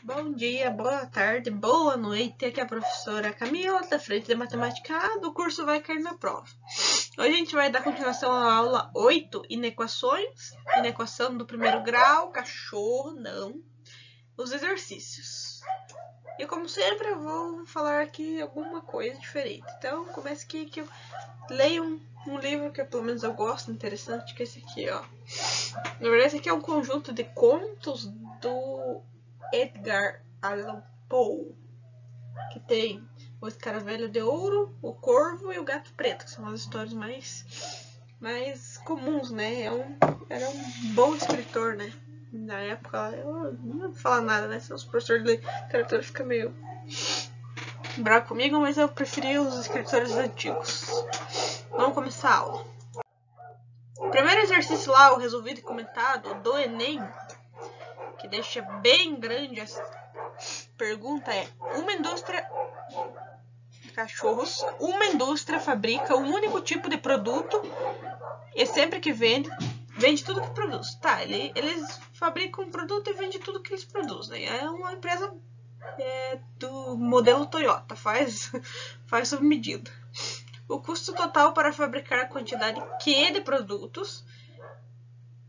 Bom dia, boa tarde, boa noite. Aqui é a professora Camila, da frente de Matemática A, do curso Vai Cair na Prova. Hoje a gente vai dar continuação à aula 8, inequações, inequação do primeiro grau, cachorro, não, os exercícios. E como sempre eu vou falar aqui alguma coisa diferente. Então comece aqui que eu leio um livro que pelo menos eu gosto, interessante, que é esse aqui, ó. Na verdade esse aqui é um conjunto de contos do Edgar Allan Poe, que tem o Escaravelho de Ouro, o Corvo e o Gato Preto, que são as histórias mais comuns, né? Era um bom escritor, né? Na época, eu não vou falar nada, né? Os professores de literatura ficam meio bravos comigo, mas eu preferi os escritores antigos. Vamos começar a aula. O primeiro exercício lá, o resolvido e comentado do Enem, que deixa bem grande essa pergunta é: uma indústria de cachorros, uma indústria fabrica um único tipo de produto e sempre que vende tudo que produz. Tá, eles fabricam um produto e vendem tudo que eles produzem. É uma empresa do modelo Toyota, faz sob medida. O custo total para fabricar a quantidade Q de produtos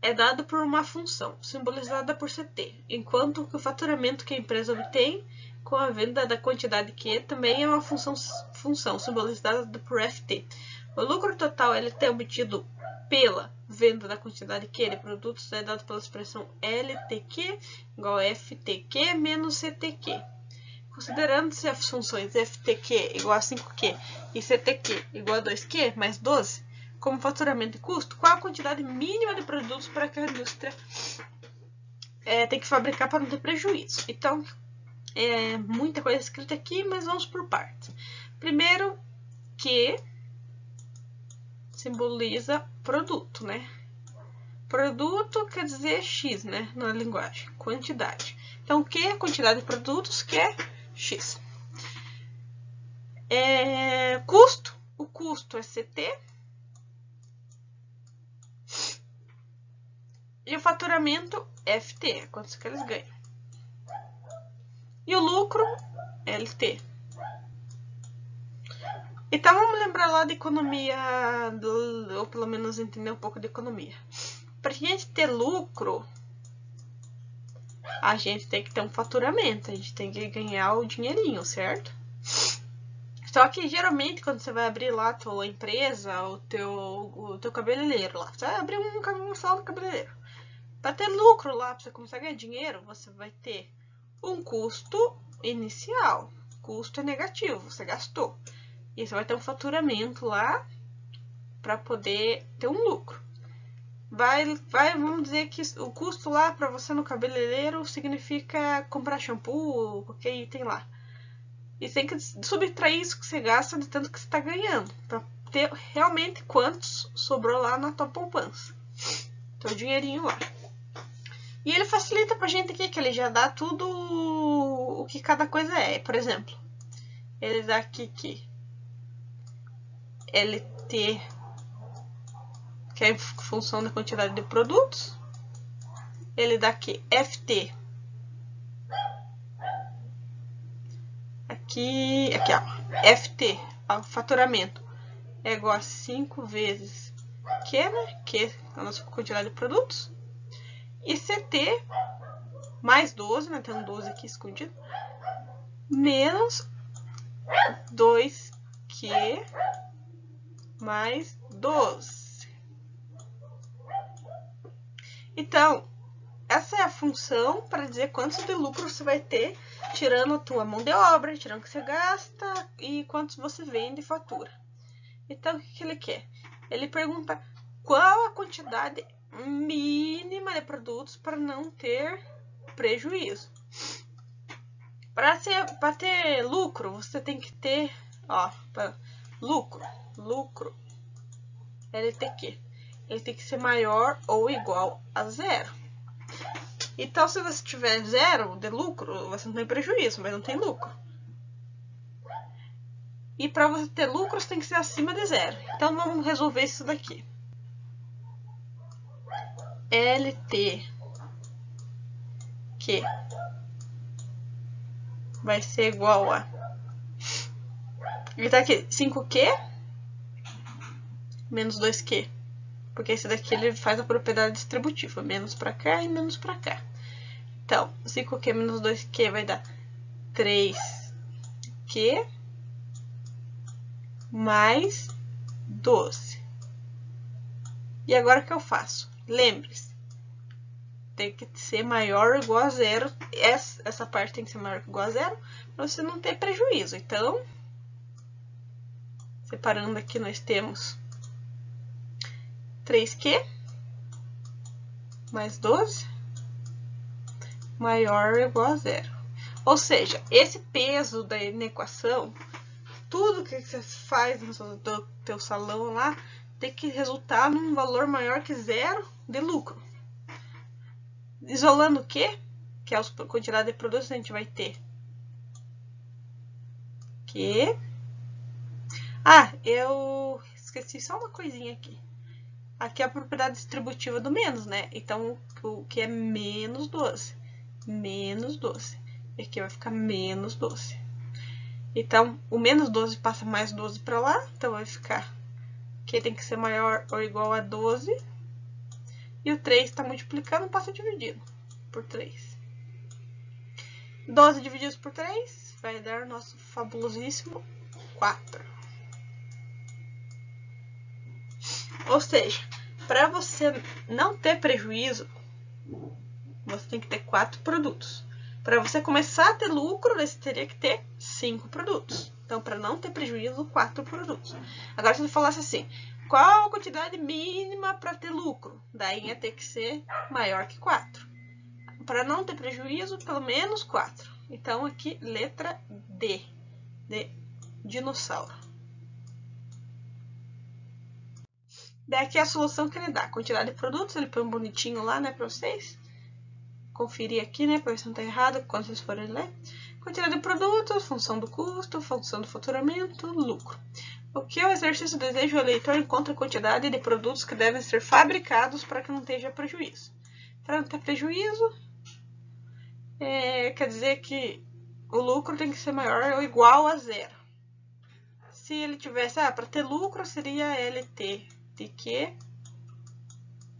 é dado por uma função, simbolizada por CT, enquanto que o faturamento que a empresa obtém com a venda da quantidade Q também é uma função simbolizada por FT. O lucro total LT obtido pela venda da quantidade Q de produtos é dado pela expressão LTQ igual a FTQ menos CTQ. Considerando-se as funções FTQ igual a 5Q e CTQ igual a 2Q mais 12, como faturamento e custo, qual a quantidade mínima de produtos para que a indústria tem que fabricar para não ter prejuízo. Então, muita coisa escrita aqui, mas vamos por partes. Primeiro, Q simboliza produto, né? Produto quer dizer X, né? Na linguagem, quantidade. Então, Q é a quantidade de produtos, que é X. Custo, o custo é CT. E o faturamento, FT, quantos que eles ganham. E o lucro, LT. Então vamos lembrar lá de economia, ou pelo menos entender um pouco de economia. Para a gente ter lucro, a gente tem que ter um faturamento, a gente tem que ganhar o dinheirinho, certo? Só que geralmente quando você vai abrir lá a tua empresa, o teu cabeleireiro lá, você vai abrir um salão de cabeleireiro. Para ter lucro lá, para você começar a ganhar dinheiro, você vai ter um custo inicial. Custo é negativo, você gastou. E você vai ter um faturamento lá para poder ter um lucro. Vamos dizer que o custo lá para você no cabeleireiro significa comprar shampoo, qualquer item lá. E você tem que subtrair isso que você gasta de tanto que você está ganhando, para ter realmente quantos sobrou lá na tua poupança. Teu dinheirinho lá. E ele facilita pra gente aqui, que ele já dá tudo o que cada coisa é. Por exemplo, ele dá aqui que LT, que é a função da quantidade de produtos. Ele dá aqui FT. Aqui ó, FT, o faturamento, é igual a 5 vezes Q, né? Que é a nossa quantidade de produtos. E CT, mais 12, né? Tem um 12 aqui escondido. Menos 2Q mais 12. Então, essa é a função para dizer quantos de lucro você vai ter, tirando a tua mão de obra, tirando o que você gasta e quantos você vende e fatura. Então, o que ele quer? Ele pergunta qual a quantidade mínima de produtos para não ter prejuízo. Para ter lucro, você tem que ter, ó, lucro, LTQ. Ele tem que ser maior ou igual a 0. Então, se você tiver 0 de lucro, você não tem prejuízo, mas não tem lucro. E para você ter lucro, você tem que ser acima de 0. Então, vamos resolver isso daqui. LT, que vai ser igual a... Ele tá aqui, 5Q menos 2Q. Porque esse daqui ele faz a propriedade distributiva. Menos pra cá e menos pra cá. Então, 5Q menos 2Q vai dar 3Q mais 12. E agora o que eu faço? Lembre-se, tem que ser maior ou igual a zero. Essa parte tem que ser maior ou igual a zero, para você não ter prejuízo. Então, separando aqui, nós temos 3Q mais 12 maior ou igual a zero. Ou seja, esse peso da equação, tudo que você faz no teu salão lá, tem que resultar num valor maior que zero de lucro. Isolando o quê? Que é a quantidade de produtos, a gente vai ter que... Ah, eu esqueci só uma coisinha aqui. Aqui é a propriedade distributiva do menos, né? Então, o que é menos 12. Menos 12. E aqui vai ficar menos 12. Então, o menos 12 passa mais 12 para lá. Então, vai ficar... que tem que ser maior ou igual a 12. E o 3 está multiplicando, passa dividido por 3. 12 divididos por 3 vai dar o nosso fabulosíssimo 4. Ou seja, para você não ter prejuízo, você tem que ter 4 produtos. Para você começar a ter lucro, você teria que ter 5 produtos. Então, para não ter prejuízo, 4 produtos. Agora, se eu falasse assim, qual a quantidade mínima para ter lucro? Daí ia ter que ser maior que 4. Para não ter prejuízo, pelo menos 4. Então, aqui, letra D, de dinossauro. Daí aqui é a solução que ele dá. Quantidade de produtos, ele põe um bonitinho lá, né, para vocês conferir aqui, né, para ver se não tá errado quando vocês forem ler. Quantidade de produtos, função do custo, função do faturamento, lucro. O que o exercício deseja, o leitor encontra a quantidade de produtos que devem ser fabricados para que não tenha prejuízo. Para não ter prejuízo, quer dizer que o lucro tem que ser maior ou igual a zero. Se ele tivesse, para ter lucro seria LT de Q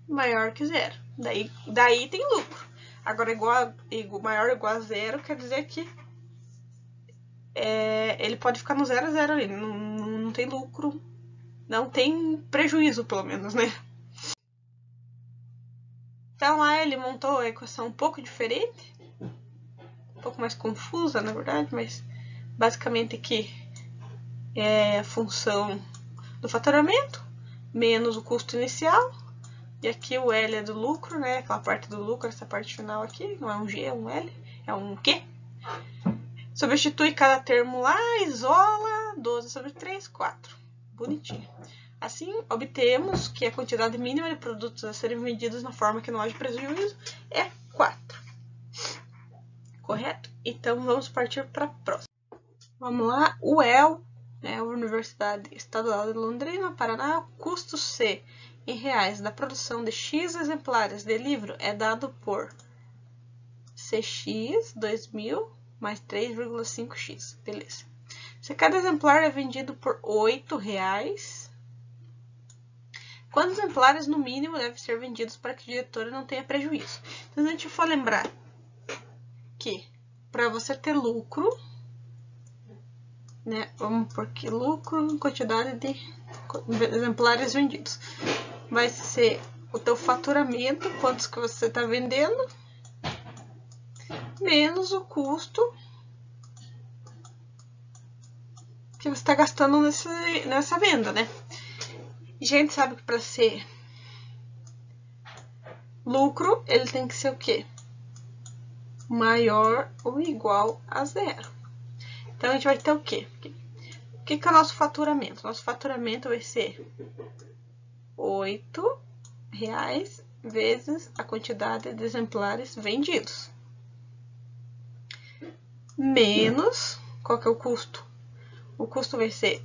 maior que zero. Daí tem lucro. Agora, maior ou igual a zero quer dizer que ele pode ficar no 0 a 0 ali. Não tem lucro. Não tem prejuízo, pelo menos, né? Então, lá ele montou a equação um pouco diferente. Um pouco mais confusa, na verdade. Mas, basicamente, aqui é a função do faturamento menos o custo inicial. E aqui o L é do lucro, né? Aquela parte do lucro, essa parte final aqui. Não é um G, é um L. É um Q. Substitui cada termo lá, isola. 12 sobre 3, 4. Bonitinho. Assim, obtemos que a quantidade mínima de produtos a serem vendidos na forma que não haja prejuízo é 4. Correto? Então, vamos partir para a próxima. Vamos lá. O UEL, né, Universidade Estadual de Londrina, Paraná. Custo C em reais da produção de X exemplares de livro é dado por CX 2000 mais 3,5x. Beleza. Se cada exemplar é vendido por R$8, quantos exemplares no mínimo devem ser vendidos para que o diretor não tenha prejuízo? Então, se a gente for lembrar que para você ter lucro, né, vamos por aqui, lucro em quantidade de exemplares vendidos, vai ser o teu faturamento, quantos que você está vendendo, menos o custo que você está gastando nessa venda, né? E a gente sabe que para ser lucro, ele tem que ser o quê? Maior ou igual a zero. Então, a gente vai ter o quê? O que é o nosso faturamento? Nosso faturamento vai ser R$8 vezes a quantidade de exemplares vendidos. Menos, qual que é o custo? O custo vai ser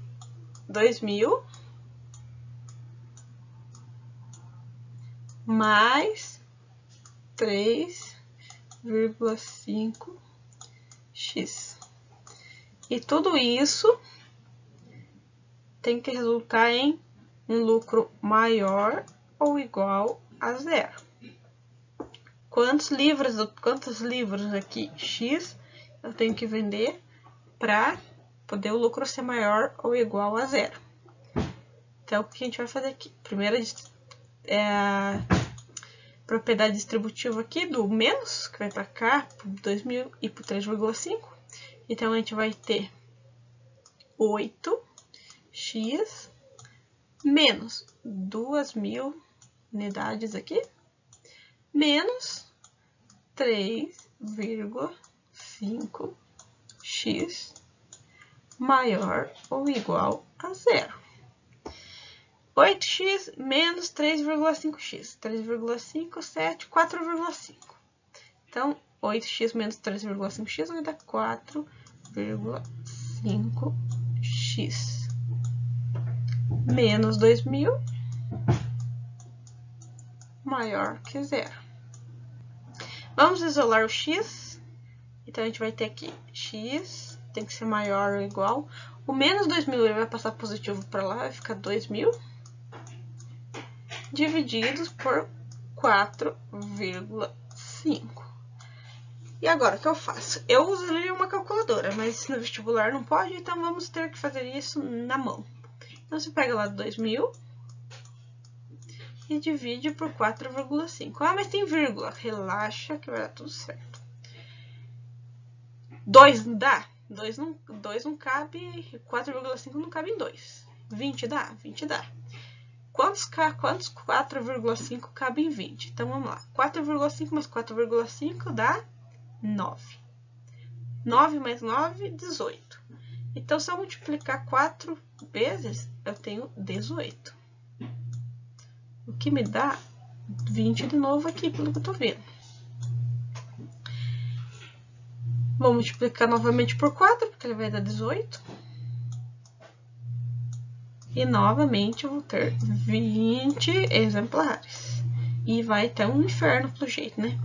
2.000 mais 3,5x. E tudo isso tem que resultar em um lucro maior ou igual a 0. Quantos livros aqui, X, eu tenho que vender para poder o lucro ser maior ou igual a 0. Então, o que a gente vai fazer aqui? Primeiro é a propriedade distributiva aqui do menos, que vai para cá, para 2.000 e para 3,5. Então, a gente vai ter 8x menos 2.000 unidades aqui, menos 3,5x maior ou igual a 0. 8x menos 3,5x. 3,5, 7, 4,5. Então, 8x menos 3,5x vai dar 4,5x. Menos 2.000 maior que 0. Vamos isolar o x. Então, a gente vai ter aqui x tem que ser maior ou igual. O menos 2.000 ele vai passar positivo para lá, vai ficar 2.000. Divididos por 4,5. E agora, o que eu faço? Eu usaria uma calculadora, mas no vestibular não pode, então vamos ter que fazer isso na mão. Então, você pega lá 2.000 e divide por 4,5. Ah, mas tem vírgula. Relaxa que vai dar tudo certo. 2 não dá? 2 não cabe, 4,5 não cabe em 2. 20 dá? 20 dá. Quantos 4,5 cabem em 20? Então, vamos lá. 4,5 mais 4,5 dá 9. 9 mais 9, 18. Então, se eu multiplicar 4 vezes, eu tenho 18. O que me dá 20 de novo aqui, pelo que eu tô vendo. Vou multiplicar novamente por 4, porque ele vai dar 18. E novamente eu vou ter 20 exemplares. E vai ter um inferno pelo jeito, né?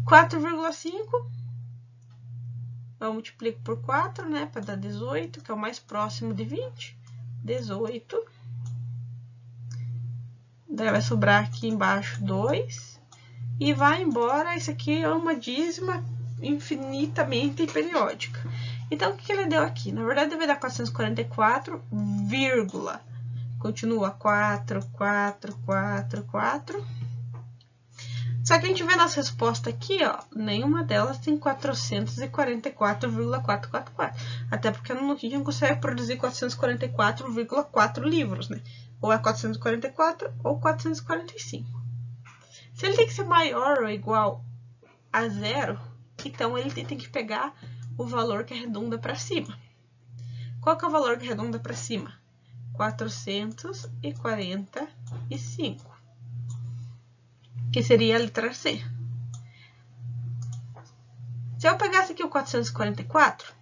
4,5. Eu multiplico por 4, né? Para dar 18, que é o mais próximo de 20. 18. Daí vai sobrar aqui embaixo 2. E vai embora. Isso aqui é uma dízima infinitamente periódica. Então, o que ele deu aqui? Na verdade, deve dar 444, vírgula. Continua 4, 4, 4, 4. Só que a gente vê nas respostas aqui, ó, nenhuma delas tem 444,444. Até porque no Nokia não consegue produzir 444,4 livros, né? Ou é 444 ou 445. Se ele tem que ser maior ou igual a 0, então ele tem que pegar o valor que arredonda para cima. Qual que é o valor que arredonda para cima? 445. Que seria a letra C. Se eu pegasse aqui o 444,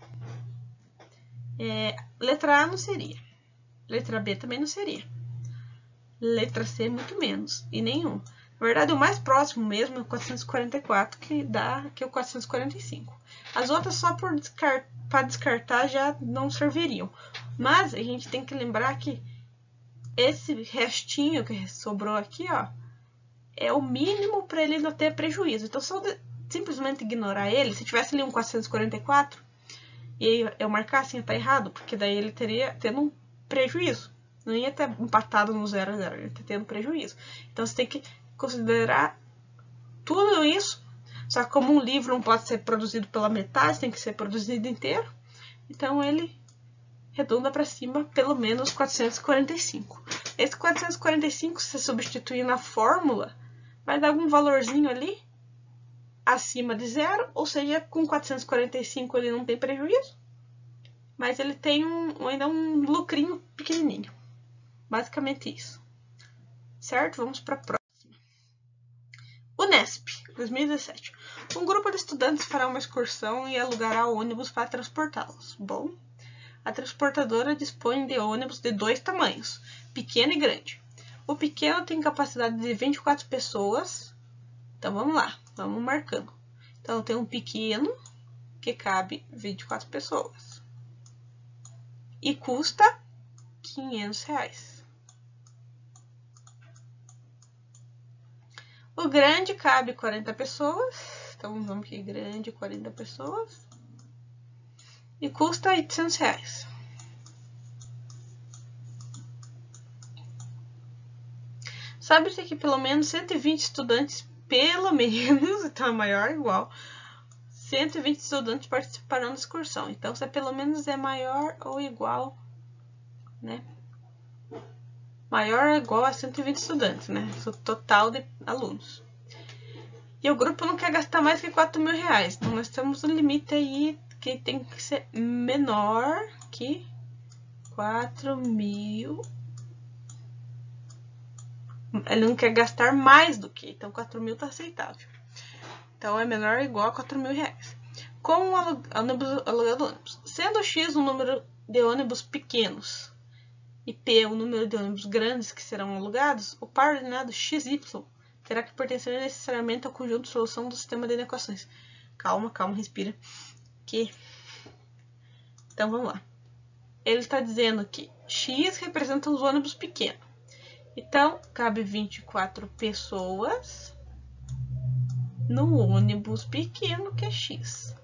letra A não seria. Letra B também não seria. Letra C muito menos. E nenhum. Na verdade, o mais próximo mesmo é o 444, que dá que é o 445. As outras só para descartar já não serviriam. Mas a gente tem que lembrar que esse restinho que sobrou aqui, ó, é o mínimo para ele não ter prejuízo. Então, se eu simplesmente ignorar ele, se tivesse ali um 444 e eu marcasse, ia estar errado, porque daí ele teria tendo um prejuízo. Não ia ter empatado no 0 a 0, ia ter tendo prejuízo. Então, você tem que considerar tudo isso. Só que como um livro não pode ser produzido pela metade, tem que ser produzido inteiro. Então, ele redonda para cima pelo menos 445. Esse 445, se você substituir na fórmula, vai dar algum valorzinho ali acima de 0, ou seja, com 445 ele não tem prejuízo, mas ele tem ainda um lucrinho pequenininho. Basicamente isso. Certo? Vamos para a próxima. Unesp, 2017. Um grupo de estudantes fará uma excursão e alugará ônibus para transportá-los. Bom, a transportadora dispõe de ônibus de 2 tamanhos, pequeno e grande. O pequeno tem capacidade de 24 pessoas. Então, vamos lá, vamos marcando. Então, tem um pequeno, que cabe 24 pessoas. E custa R$500. O grande cabe 40 pessoas. Então, vamos aqui, grande, 40 pessoas. E custa R$800. Sabe-se que pelo menos 120 estudantes, pelo menos, então é maior ou igual, 120 estudantes participarão da excursão. Então, se pelo menos é maior ou igual, né? Maior ou igual a 120 estudantes, né? O total de alunos. E o grupo não quer gastar mais que R$4.000. Então, nós temos um limite aí que tem que ser menor que 4.000. Ele não quer gastar mais do que, então 4.000 está aceitável. Então, é menor ou igual a R$4.000. Com o alugado ônibus. Sendo X o número de ônibus pequenos e P o número de ônibus grandes que serão alugados, o par ordenado XY terá que pertencer necessariamente ao conjunto de solução do sistema de equações. Calma, respira. Então, vamos lá. Ele está dizendo que X representa os ônibus pequenos. Então, cabe 24 pessoas no ônibus pequeno, que é X.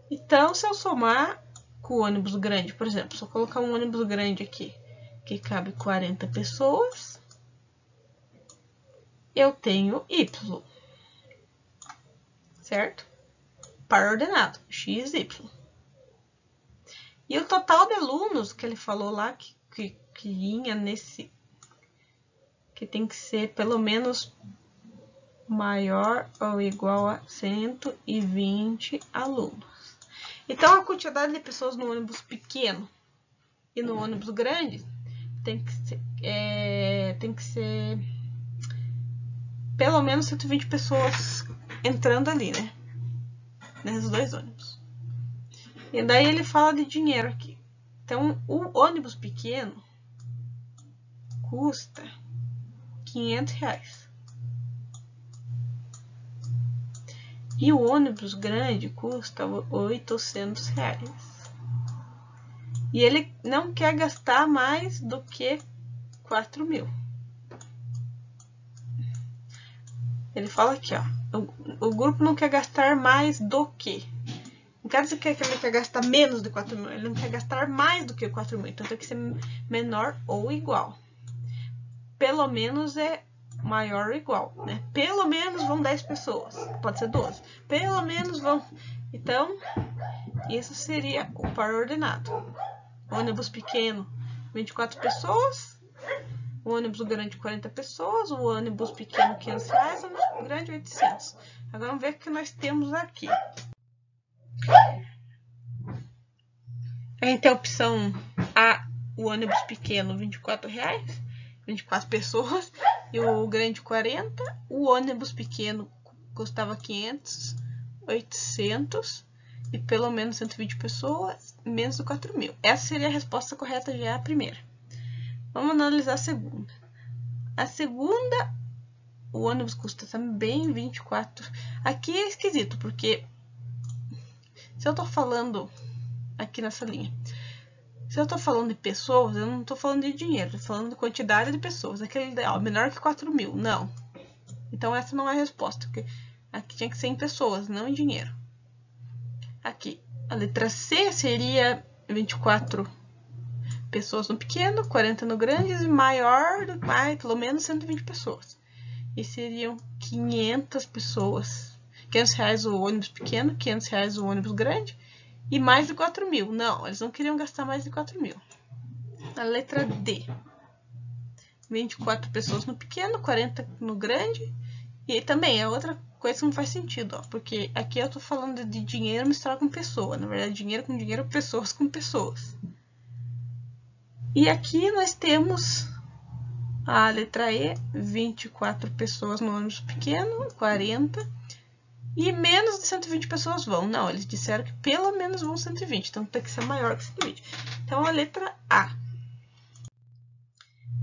Então, se eu somar com o ônibus grande, por exemplo, se eu colocar um ônibus grande aqui, que cabe 40 pessoas, eu tenho Y. Certo? Par ordenado, X, Y. E o total de alunos que ele falou lá, que vinha nesse, que tem que ser pelo menos maior ou igual a 120 alunos. Então, a quantidade de pessoas no ônibus pequeno e no ônibus grande tem que ser pelo menos 120 pessoas entrando ali, né? Nesses dois ônibus. E daí ele fala de dinheiro aqui. Então, o ônibus pequeno custa R$500. E o ônibus grande custa R$800. E ele não quer gastar mais do que 4.000. Ele fala aqui, ó. O grupo não quer gastar mais do que. Não quer dizer que ele quer gastar menos de 4.000. Ele não quer gastar mais do que 4.000. Então tem que ser menor ou igual. Pelo menos é maior ou igual, né? Pelo menos vão 10 pessoas. Pode ser 12. Pelo menos vão. Então, isso seria o par ordenado. Ônibus pequeno, 24 pessoas. O ônibus grande, 40 pessoas. O ônibus pequeno, R$500. O ônibus grande, 800. Agora vamos ver o que nós temos aqui. A gente tem a opção A, o ônibus pequeno, R$24. 24 pessoas. E o grande, 40. O ônibus pequeno custava 500, 800. E pelo menos 120 pessoas, menos de 4.000. Essa seria a resposta correta, já é a primeira. Vamos analisar a segunda. A segunda, o ônibus custa também 24. Aqui é esquisito, porque se eu tô falando aqui nessa linha, se eu tô falando de pessoas, eu não tô falando de dinheiro, tô falando de quantidade de pessoas. Aquele ideal, menor que 4.000, não. Então essa não é a resposta, porque aqui tinha que ser em pessoas, não em dinheiro. Aqui, a letra C seria 24 pessoas no pequeno, 40 no grande e maior, pelo menos 120 pessoas. E seriam 500 pessoas. R$500 o ônibus pequeno, R$500 o ônibus grande e mais de 4.000. Não, eles não queriam gastar mais de 4.000. A letra D. 24 pessoas no pequeno, 40 no grande. E também é outra coisa que não faz sentido, ó, porque aqui eu tô falando de dinheiro misturado com pessoa. Na verdade, dinheiro com dinheiro, pessoas com pessoas. E aqui nós temos a letra E, 24 pessoas no ônibus pequeno, 40. E menos de 120 pessoas vão. Não, eles disseram que pelo menos vão 120. Então tem que ser maior que 120. Então a letra A.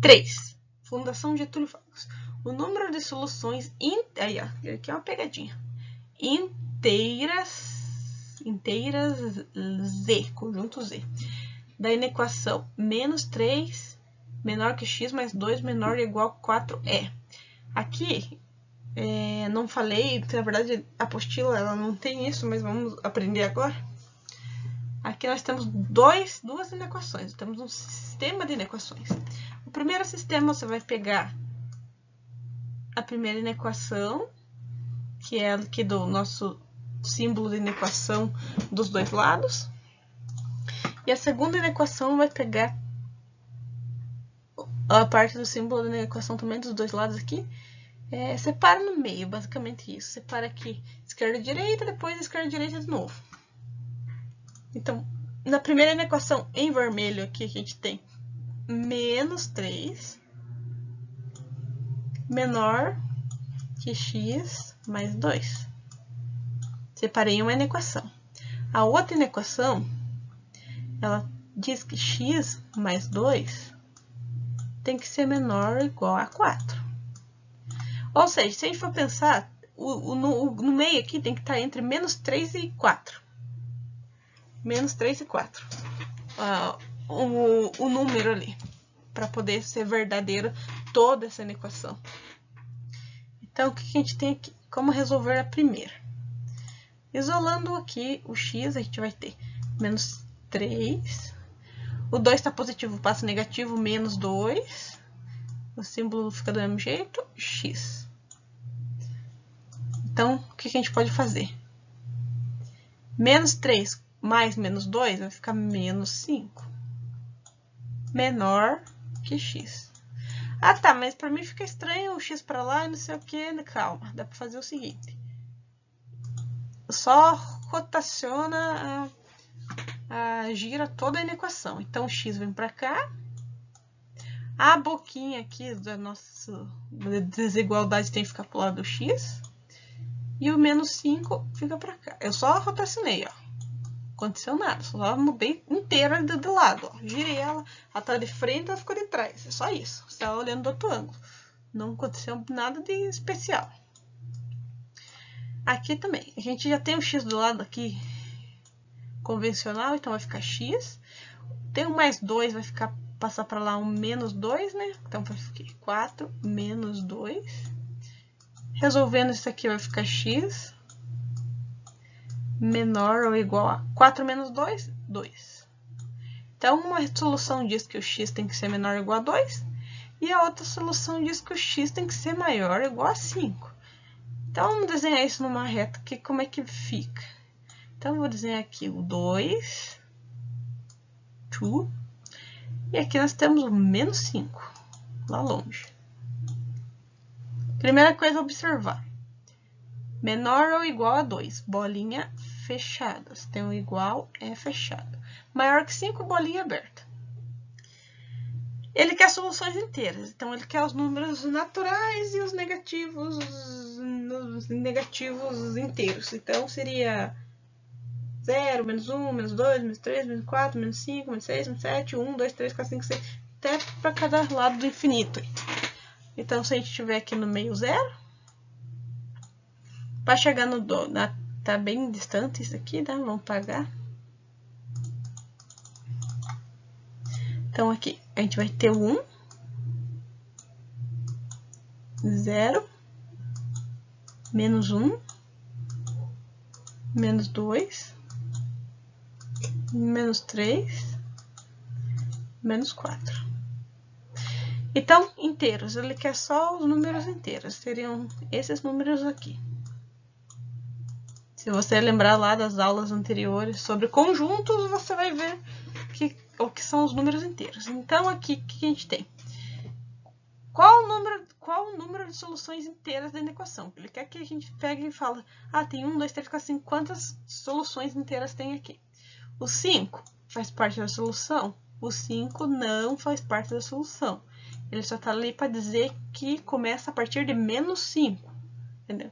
3. Fundação Getúlio Vargas. O número de soluções... Aí, ó. Aqui é uma pegadinha. inteiras Z, conjunto Z. Daí na equação, menos 3 menor que x mais 2 menor ou igual a 4é. Aqui, não falei, na verdade a apostila ela não tem isso, mas vamos aprender agora. Aqui nós temos duas inequações, temos um sistema de inequações. O primeiro sistema você vai pegar a primeira inequação, que é aqui do nosso símbolo de inequação dos dois lados. E a segunda inequação vai pegar a parte do símbolo da equação também dos dois lados aqui. Separa no meio, basicamente isso. Separa aqui esquerda e direita, depois esquerda e direita de novo. Então, na primeira equação em vermelho aqui, a gente tem menos 3 menor que x mais 2. Separei uma inequação. A outra inequação, ela diz que x mais 2 tem que ser menor ou igual a 4. Ou seja, se a gente for pensar, no meio aqui tem que estar entre menos 3 e 4. Menos 3 e 4. O número ali. Para poder ser verdadeiro toda essa equação. Então, o que a gente tem aqui? Como resolver a primeira? Isolando aqui o x, a gente vai ter menos 3. O 2 está positivo, passa negativo, menos 2. O símbolo fica do mesmo jeito, x. Então, o que a gente pode fazer? Menos 3 mais menos 2 vai ficar menos 5. Menor que x. Ah, tá, mas para mim fica estranho o x para lá e não sei o que. Calma, dá para fazer o seguinte. Só rotaciona, gira toda a equação. Então, o x vem para cá. A boquinha aqui da nossa desigualdade tem que ficar pro lado do x. E o menos 5 fica para cá. Eu só rotacionei, ó. Não aconteceu nada. Só mudei inteira do lado, ó. Girei ela. Ela tá de frente, ela ficou de trás. É só isso. Você tá olhando do outro ângulo. Não aconteceu nada de especial. Aqui também. A gente já tem o x do lado aqui convencional, então vai ficar x. Tem o mais 2, vai ficar, passar para lá um menos 2, né? Então vai ficar 4 menos 2. Resolvendo isso aqui vai ficar x menor ou igual a 4 menos 2, 2. Então, uma solução diz que o x tem que ser menor ou igual a 2. E a outra solução diz que o x tem que ser maior ou igual a 5. Então, vamos desenhar isso numa reta aqui, como é que fica. Então, eu vou desenhar aqui o 2, 2, e aqui nós temos o menos 5, lá longe. Primeira coisa a observar. Menor ou igual a 2, bolinha fechada. Se tem um igual, é fechado. Maior que 5, bolinha aberta. Ele quer soluções inteiras, então ele quer os números naturais e os negativos inteiros. Então, seria 0, menos 1, menos 2, menos 3, menos 4, menos 5, menos 6, menos 7, 1, 2, 3, 4, 5, 6, até para cada lado do infinito. Então, se a gente tiver aqui no meio 0, para chegar no tá bem distante isso aqui, né? Vamos pagar. Então, aqui a gente vai ter o 1, 0, menos 1, menos 2, menos 3, menos 4. Então, inteiros, ele quer só os números inteiros, seriam esses números aqui. Se você lembrar lá das aulas anteriores sobre conjuntos, você vai ver o que são os números inteiros. Então, aqui, o que a gente tem? Qual o número de soluções inteiras da equação? Ele quer que a gente pegue e fale, tem 1, 2, 3, 4, 5, quantas soluções inteiras tem aqui? O 5 faz parte da solução? O 5 não faz parte da solução. Ele só está ali para dizer que começa a partir de menos 5, entendeu?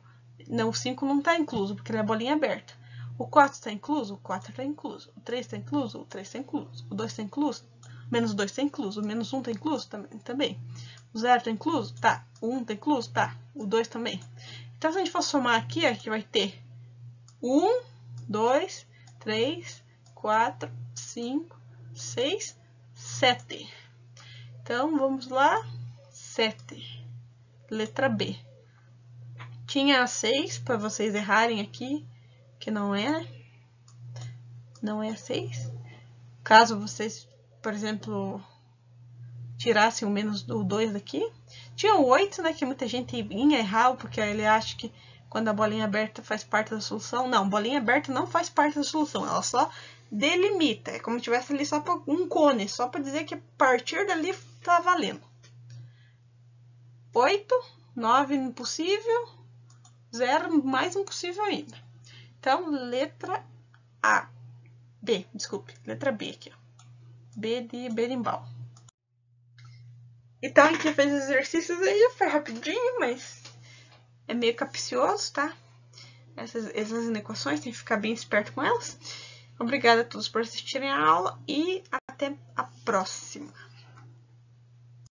Não, o 5 não está incluso, porque ele é bolinha aberta. O 4 está incluso? O 4 está incluso. O 3 está incluso? O 3 está incluso. O 2 está incluso? Menos 2 está incluso. O menos 1 está incluso? Também. O 0 está incluso? Tá. O 1 está incluso? Tá. O 2 também. Então, se a gente for somar aqui, a gente vai ter 1, 2, 3, 4, 5, 6, 7. Então, vamos lá. 7. Letra B. Tinha a 6 para vocês errarem aqui, que não é. Não é a 6. Caso vocês, por exemplo, tirassem o menos do 2 daqui. Tinha o 8, né, que muita gente ia errar, porque ele acha que quando a bolinha aberta faz parte da solução. Não, bolinha aberta não faz parte da solução, ela só delimita. É como se tivesse ali só um cone, só para dizer que a partir dali tá valendo. 8, 9 impossível, 0 mais impossível ainda. Então, letra A. B, desculpe, letra B aqui, ó. B de berimbau. Então, a gente fez os exercícios aí, foi rapidinho, mas é meio capcioso, tá? Essas inequações, tem que ficar bem esperto com elas. Obrigada a todos por assistirem a aula e até a próxima.